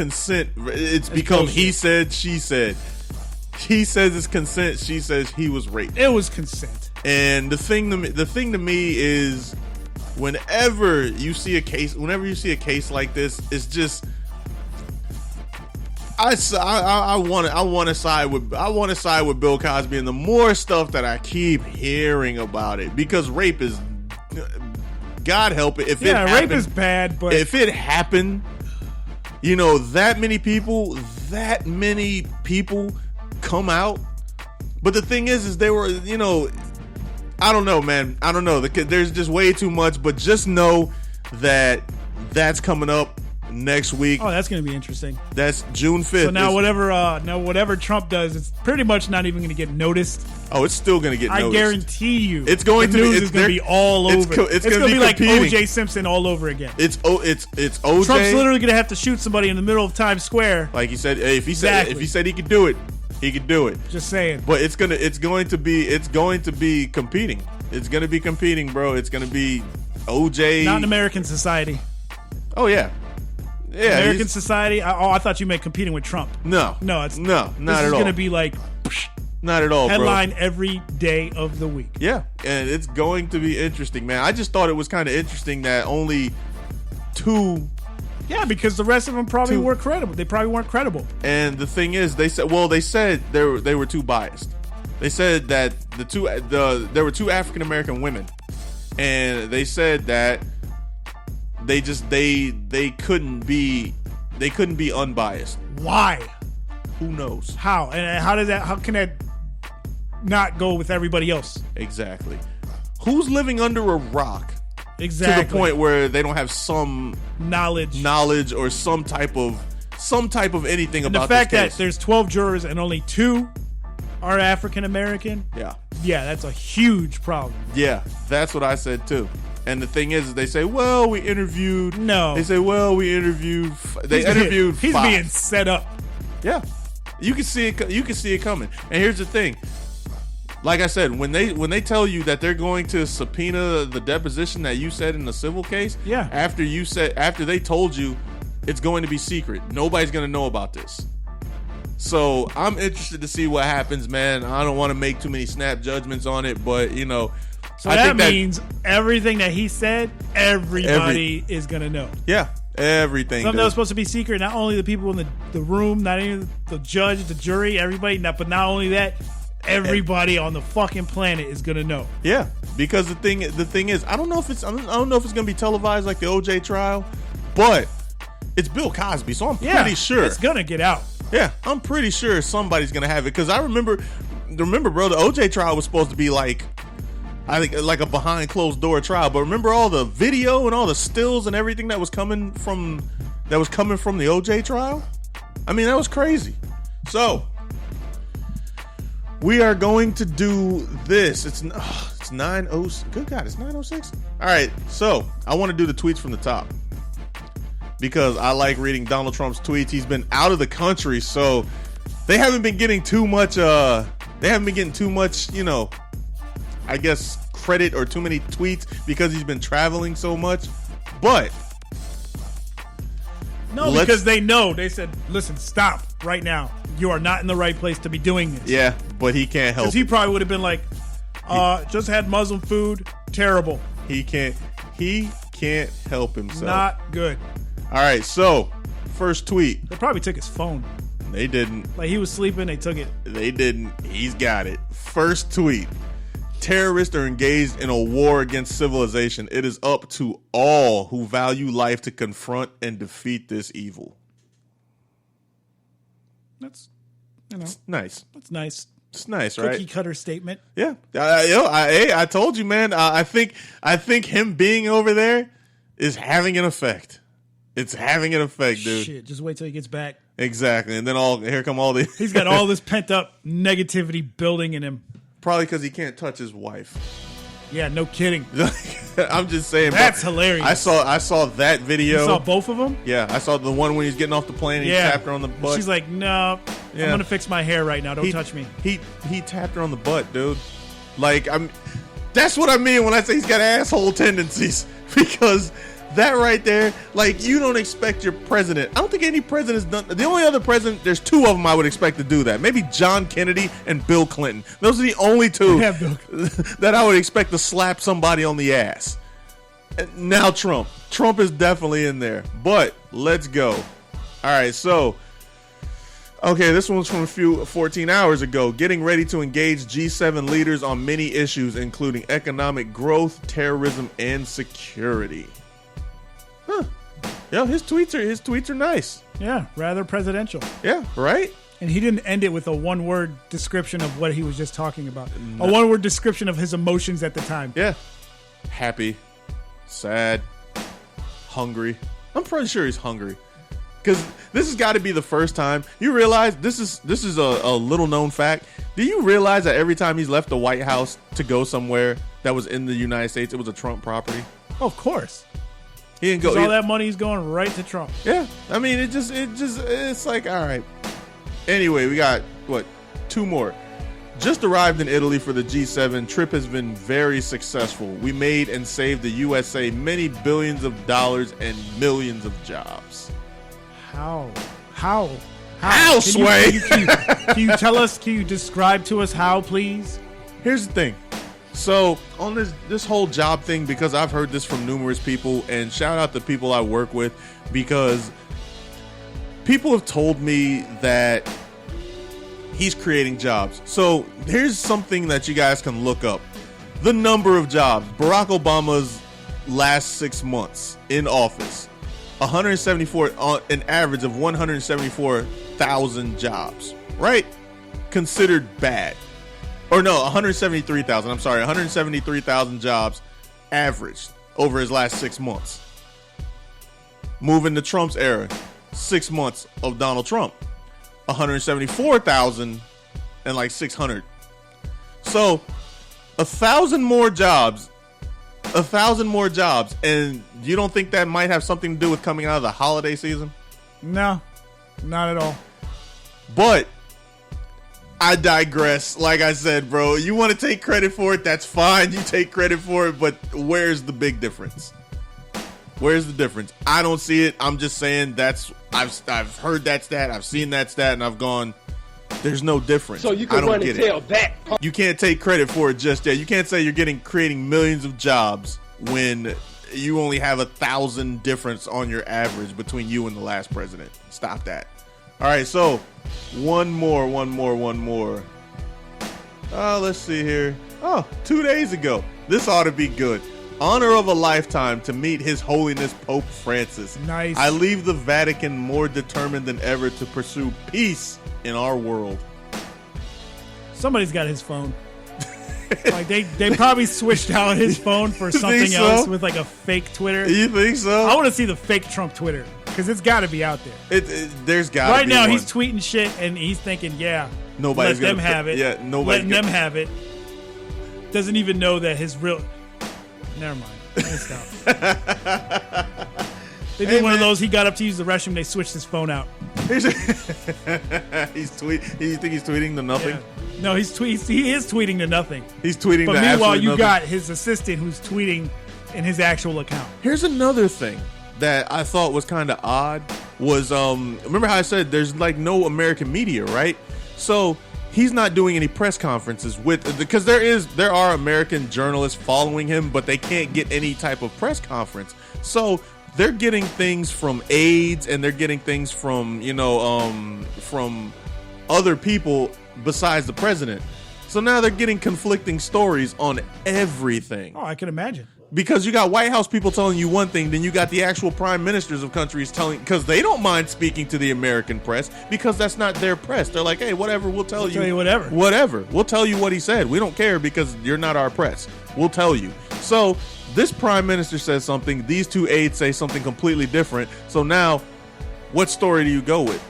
consent. It's become bullshit. He said, she said. He says it's consent. She says he was raped. It was consent. And the thing to me is, whenever you see a case like this, it's just I want to side with Bill Cosby, and the more stuff that I keep hearing about it, because rape is, God help it, rape is bad, but if it happened, that many people come out. But the thing is they were, I don't know, man. I don't know. There's just way too much, but just know that that's coming up next week. Oh, that's going to be interesting. That's June 5th. So now whatever Trump does, it's pretty much not even going to get noticed. Oh, it's still going to get noticed. I guarantee you. It's going the to news is going to be all over. It's going to be like competing. O.J. Simpson all over again. It's OJ. Trump's literally going to have to shoot somebody in the middle of Times Square. Like he said, if he said he could do it, he could do it. Just saying. But it's going to be competing. It's going to be competing, bro. It's going to be OJ. Not in American society. Oh yeah. Yeah, American society. I thought you meant competing with Trump. No, it's not at all. This is going to be like, not at all. Headline bro. every day of the week. Yeah, and it's going to be interesting, man. I just thought it was kind of interesting that only two. Yeah, because the rest of them probably weren't credible. They probably weren't credible. And the thing is, they said they were too biased. They said that there were two African American women, and they said that they couldn't be unbiased. Why? Who knows? How? And how can that not go with everybody else? Exactly. Who's living under a rock? Exactly. To the point where they don't have some knowledge or some type of anything and about the fact this case. that there's 12 jurors and only 2 are African American. Yeah, that's a huge problem. Yeah, that's what I said too. And the thing is they say, well, we interviewed. No, they say, well, we interviewed. He's 5. being set up. Yeah, you can see it. You can see it coming. And here's the thing. Like I said, when they tell you that they're going to subpoena the deposition that you said in the civil case, after they told you it's going to be secret, nobody's going to know about this. So I'm interested to see what happens, man. I don't want to make too many snap judgments on it, but So that means everything that he said, everybody is going to know. Yeah, everything. Something that was supposed to be secret, not only the people in the room, not even the judge, the jury, everybody, but not only that, everybody on the fucking planet is gonna know. Yeah, because the thing is, I don't know if it's gonna be televised like the OJ trial, but it's Bill Cosby, so I'm pretty sure it's gonna get out. Yeah, I'm pretty sure somebody's gonna have it, because I remember, bro, the OJ trial was supposed to be like, I think, like a behind closed door trial, but remember all the video and all the stills and everything that was coming from the OJ trial? I mean, that was crazy. So we are going to do this. It's 9:06. Good God, it's 9:06. All right, so I want to do the tweets from the top because I like reading Donald Trump's tweets. He's been out of the country, so they haven't been getting too much. I guess credit or too many tweets because he's been traveling so much. But because they know. They said, "Listen, stop right now. You are not in the right place to be doing this." Yeah, but he can't help it. Because he probably would have been like, just had Muslim food. Terrible. He can't help himself. Not good. All right, so first tweet. They probably took his phone. They didn't. Like he was sleeping, they took it. They didn't. He's got it. First tweet. Terrorists are engaged in a war against civilization. It is up to all who value life to confront and defeat this evil. That's, it's nice. That's nice. It's nice, right? Cookie cutter statement. Yeah. I told you, man. I think him being over there is having an effect. It's having an effect, dude. Shit, just wait till he gets back. Exactly. And then here come all the... He's got all this pent up negativity building in him. Probably because he can't touch his wife. Yeah, no kidding. I'm just saying. That's hilarious. I saw that video. You saw both of them? Yeah, I saw the one when he's getting off the plane and he tapped her on the butt. She's like, no, I'm going to fix my hair right now. Don't touch me. He tapped her on the butt, dude. Like, that's what I mean when I say he's got asshole tendencies. Because That right there, like, you don't expect your president. I don't think any president's done. The only other president, there's two of them I would expect to do that. Maybe John Kennedy and Bill Clinton. Those are the only two that I would expect to slap somebody on the ass. And now Trump. Trump is definitely in there. But let's go. All right, so. Okay, this one's from 14 hours ago. Getting ready to engage G7 leaders on many issues, including economic growth, terrorism, and security. Huh. Yo, his tweets are nice. Yeah, rather presidential. Yeah, right? And he didn't end it with a one-word description of what he was just talking about. No. A one-word description of his emotions at the time. Yeah. Happy, sad, hungry. I'm pretty sure he's hungry. Because this has got to be the first time you realize this is a little known fact. Do you realize that every time he's left the White House to go somewhere that was in the United States, it was a Trump property? Oh, of course. He didn't go. All that money's going right to Trump. Yeah, I mean, it's like, all right. Anyway, we got two more. Just arrived in Italy for the G7. Trip has been very successful. We made and saved the USA many billions of dollars and millions of jobs. How? Sway? Can you tell us? Can you describe to us how, please? Here's the thing. So on this whole job thing, because I've heard this from numerous people, and shout out to people I work with, because people have told me that he's creating jobs. So here's something that you guys can look up. The number of jobs. Barack Obama's last 6 months in office. 174, an average of 174,000 jobs, right? Considered bad. Or no, 173,000. I'm sorry, 173,000 jobs averaged over his last 6 months. Moving to Trump's era, 6 months of Donald Trump, 174,000 and like 600. So 1,000 more jobs. 1,000 more jobs, and you don't think that might have something to do with coming out of the holiday season? No, not at all. But I digress. Like I said, bro, you want to take credit for it, that's fine. You take credit for it, but where's the big difference? Where's the difference? I don't see it. I'm just saying I've heard that stat, I've seen that stat, and I've gone, there's no difference. So you can run and tell that. You can't take credit for it just yet. You can't say you're creating millions of jobs when you only have 1,000 difference on your average between you and the last president. Stop that. All right, so one more. Let's see here. 2 days ago. This ought to be good. Honor of a lifetime to meet His Holiness Pope Francis. Nice. I leave the Vatican more determined than ever to pursue peace in our world. Somebody's got his phone. Like they probably switched out his phone for something else with like a fake Twitter. You think so? I want to see the fake Trump Twitter because it's got to be out there. There's got to be right now. one. He's tweeting shit and he's thinking, nobody's let them have it. Yeah, letting them have it. Doesn't even know that his real. Never mind. Stop. They did one of those. He got up to use the restroom. They switched his phone out. You think he's tweeting to nothing? Yeah. No, he is tweeting to nothing. He's tweeting but to meanwhile, you nothing. got his assistant who's tweeting in his actual account. Here's another thing that I thought was kind of odd was remember how I said there's like no American media, right? So he's not doing any press conferences because there are American journalists following him, but they can't get any type of press conference. So they're getting things from aides and they're getting things from from other people besides the president. So now they're getting conflicting stories on everything. Oh, I can imagine. Because you got White House people telling you one thing, then you got the actual prime ministers of countries telling, because they don't mind speaking to the American press because that's not their press. They're like, hey, whatever, we'll tell you whatever. Whatever. We'll tell you what he said. We don't care because you're not our press. We'll tell you. So this prime minister says something. These two aides say something completely different. So now what story do you go with?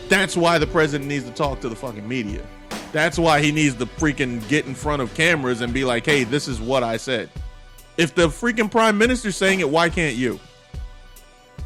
That's why the president needs to talk to the fucking media. That's why he needs to freaking get in front of cameras and be like, hey, this is what I said. If the freaking prime minister's saying it, why can't you?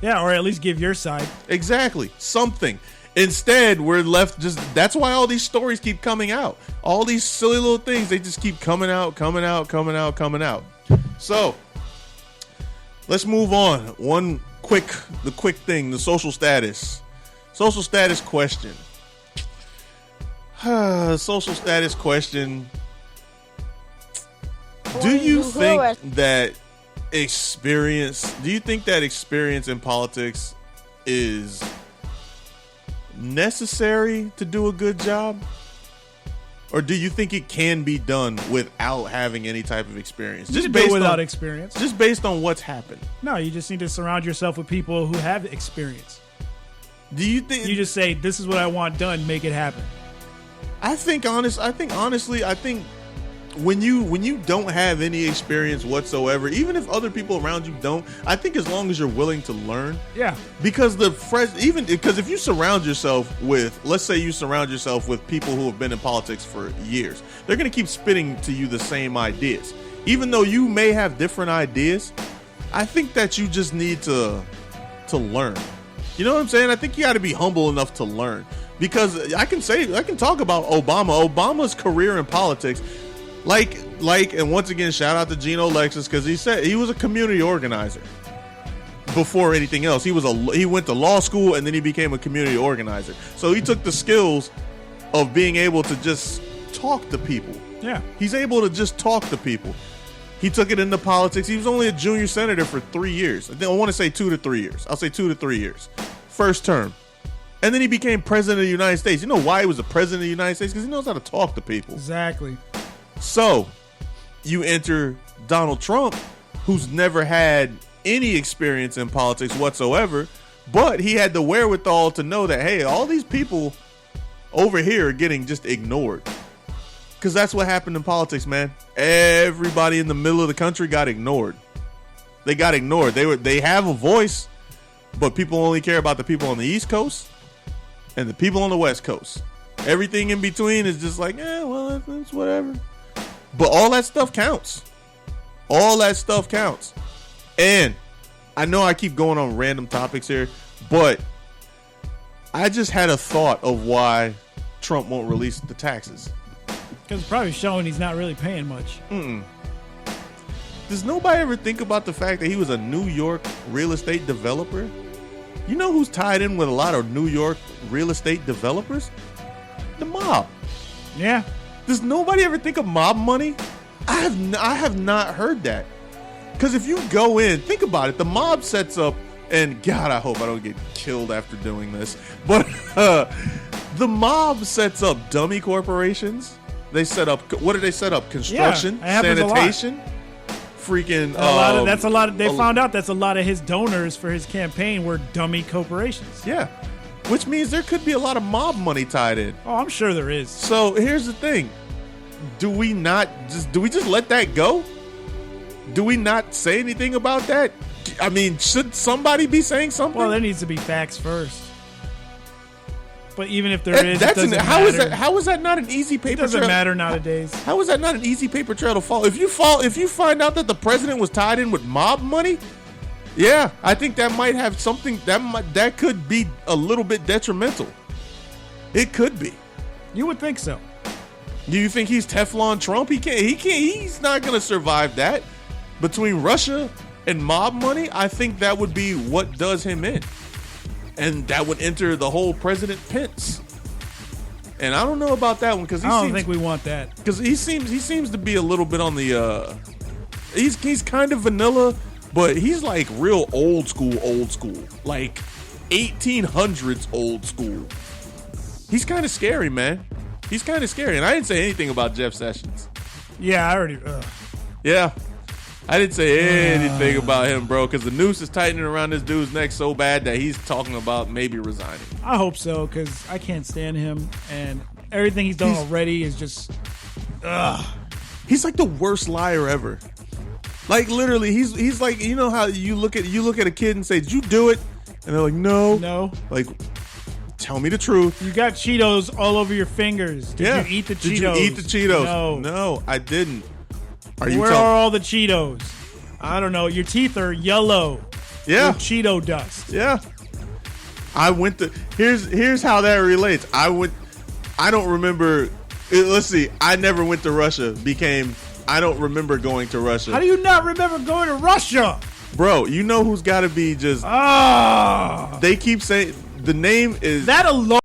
Yeah, or at least give your side. Exactly. Something. Instead, we're left that's why all these stories keep coming out. All these silly little things, they just keep coming out. So, let's move on. The quick thing, the social status. Social status question. Social status question. Do you think that experience in politics is necessary to do a good job? Or do you think it can be done without having any type of experience? Just based without experience. Just based on what's happened. No, you just need to surround yourself with people who have experience. Do you think you just say, this is what I want done, make it happen? I think honestly, when you don't have any experience whatsoever, even if other people around you don't, I think as long as you're willing to learn. Yeah. Because if you surround yourself with, let's say you surround yourself with people who have been in politics for years, they're going to keep spitting to you the same ideas. Even though you may have different ideas, I think that you just need to learn. You know what I'm saying? I think you got to be humble enough to learn. Because I can talk about Obama. Obama's career in politics, and once again, shout out to Geno Lexus, because he said he was a community organizer before anything else. He went to law school and then he became a community organizer. So he took the skills of being able to just talk to people. Yeah, he's able to just talk to people. He took it into politics. He was only a junior senator for 3 years. I want to say 2 to 3 years. I'll say 2 to 3 years. First term. And then he became president of the United States. You know why he was the president of the United States? Because he knows how to talk to people. Exactly. So, you enter Donald Trump, who's never had any experience in politics whatsoever, but he had the wherewithal to know that, hey, all these people over here are getting just ignored. Because that's what happened in politics, man. Everybody in the middle of the country got ignored. They got ignored. They have a voice, but people only care about the people on the East Coast and the people on the West Coast. Everything in between is just like, well, it's whatever. But all that stuff counts. All that stuff counts. And I know I keep going on random topics here, but I just had a thought of why Trump won't release the taxes. Because it's probably showing he's not really paying much. Does nobody ever think about the fact that he was a New York real estate developer? You know who's tied in with a lot of New York real estate developers? The mob. Yeah. Does nobody ever think of mob money? I have not heard that. Because if you go in, think about it. The mob sets up, and God, I hope I don't get killed after doing this. But the mob sets up dummy corporations. They set up, what do they set up? Construction, sanitation. Freaking They found out that's a lot of his donors for his campaign were dummy corporations. Yeah, which means there could be a lot of mob money tied in. Oh, I'm sure there is. So here's the thing: do we just let that go? Do we not say anything about that? I mean, should somebody be saying something? Well, there needs to be facts first. But even if there is, it doesn't matter. How is that not an easy paper trail? It doesn't matter nowadays. How is that not an easy paper trail to follow? If you find out that the president was tied in with mob money, yeah, I think that might have something that could be a little bit detrimental. It could be. You would think so. Do you think he's Teflon Trump? He's not going to survive that. Between Russia and mob money, I think that would be what does him in. And that would enter the whole President Pence. And I don't know about that one because I don't think we want that. Because he seems to be a little bit on the he's kind of vanilla, but he's like real old school, like 1800s old school. He's kind of scary, man. He's kind of scary, and I didn't say anything about Jeff Sessions. Yeah, I already. Yeah. I didn't say anything about him, bro, because the noose is tightening around this dude's neck so bad that he's talking about maybe resigning. I hope so, because I can't stand him, and everything he's done already is just, He's like the worst liar ever. Like literally, he's like, you know how you look at a kid and say, "Did you do it?" And they're like, "No." Like, tell me the truth. You got Cheetos all over your fingers. Did you eat the Cheetos? Did you eat the Cheetos? No, I didn't. Where are all the Cheetos? I don't know. Your teeth are yellow. Yeah. With Cheeto dust. Yeah. I went to here's how that relates. I don't remember. Let's see. I never went to Russia. I don't remember going to Russia. How do you not remember going to Russia? Bro, you know who's got to be just. They keep saying the name is that alone.